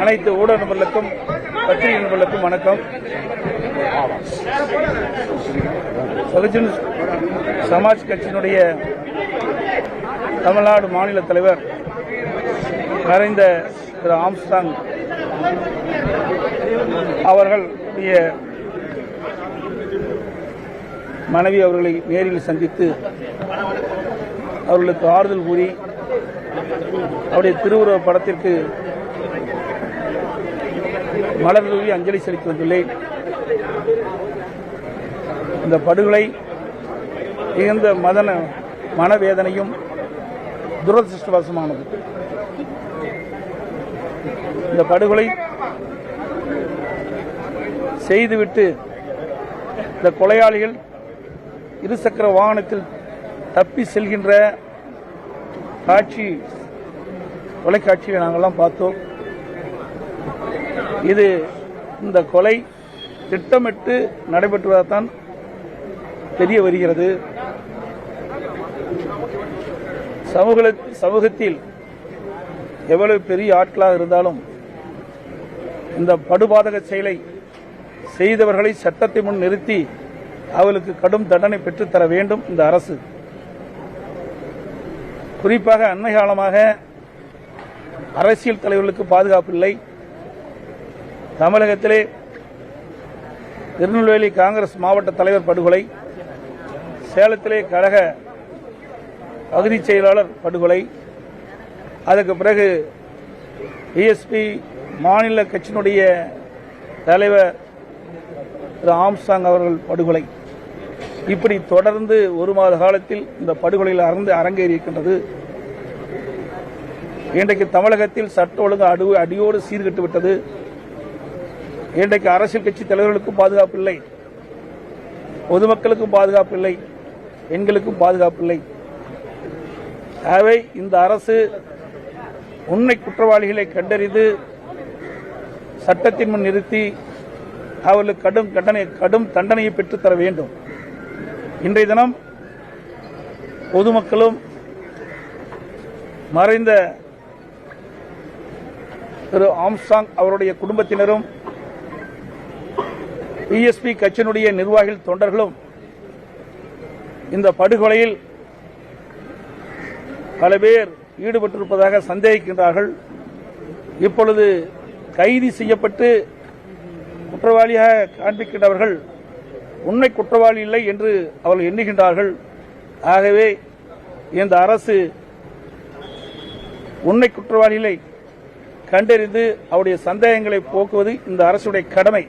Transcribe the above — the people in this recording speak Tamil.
அனைத்து ஊடக நண்பர்களுக்கும் பத்திரிகை நண்பர்களுக்கும் வணக்கம். பகுஜன் சமாஜ் கட்சியினுடைய தமிழ்நாடு மாநில தலைவர் மறைந்த திரு ஆம்ஸ்ட்ராங் அவர்களுடைய மனைவி அவர்களை நேரில் சந்தித்து அவர்களுக்கு ஆறுதல் கூறி அவருடைய திருவுருவ படத்திற்கு மலர் தூவி அஞ்சலி செலுத்தி வந்துள்ளேன். இந்த படுகொலை மிகுந்த மனவேதனையும் துரதிருஷ்டவசமானது. இந்த படுகொலை செய்துவிட்டு இந்த கொலையாளிகள் இருசக்கர வாகனத்தில் தப்பி செல்கின்ற காட்சி தொலைக்காட்சியை நாங்கள்லாம் பார்த்தோம். இது இந்த கொலை திட்டமிட்டு நடைபெற்றுவதுதான் தெரிய வருகிறது. சமூகத்தில் எவ்வளவு பெரிய ஆட்களாக இருந்தாலும் இந்த படுபாதக செயலை செய்தவர்களை சட்டத்தை முன் நிறுத்தி அவர்களுக்கு கடும் தண்டனை பெற்றுத்தர வேண்டும் இந்த அரசு. குறிப்பாக அண்மை காலமாக அரசியல் தலைவர்களுக்கு பாதுகாப்பு இல்லை. தமிழகத்திலே திருநெல்வேலி காங்கிரஸ் மாவட்ட தலைவர் படுகொலை, சேலத்திலே கழக பகுதி செயலாளர் படுகொலை, அதற்கு பிறகு பிஎஸ்பி மாநில கட்சியினுடைய தலைவர் திரு ஆம்ஸ்ட்ராங் அவர்கள் படுகொலை, இப்படி தொடர்ந்து ஒரு மாத காலத்தில் இந்த படுகொலையில் அரங்கேறியிருக்கின்றது. இன்றைக்கு தமிழகத்தில் சட்ட ஒழுங்கு அடியோடு சீர்கெட்டு விட்டது. இன்றைக்கு அரசியல் கட்சி தலைவர்களுக்கும் பாதுகாப்பு இல்லை, பொதுமக்களுக்கும் பாதுகாப்பு இல்லை, பெண்களுக்கும் பாதுகாப்பு இல்லை. ஆகவே இந்த அரசு உண்மை குற்றவாளிகளை கண்டறிந்து சட்டத்தின் முன் நிறுத்தி அவர்களுக்கு கடும் தண்டனையை பெற்றுத்தர வேண்டும். இன்றைய தினம் பொதுமக்களும் மறைந்த திரு ஆம்ஸ்ட்ராங் அவருடைய குடும்பத்தினரும் பிஎஸ்பி கட்சியினுடைய நிர்வாகிகள் தொண்டர்களும் இந்த படுகொலையில் பல பேர் ஈடுபட்டிருப்பதாக சந்தேகிக்கின்றார்கள். இப்பொழுது கைது செய்யப்பட்டு குற்றவாளியாக காண்பிக்கின்றவர்கள் உண்மை குற்றவாளி இல்லை என்று அவர்கள் எண்ணுகின்றார்கள். ஆகவே இந்த அரசு உண்மை குற்றவாளிகளை கண்டறிந்து அவருடைய சந்தேகங்களை போக்குவது இந்த அரசுடைய கடமை.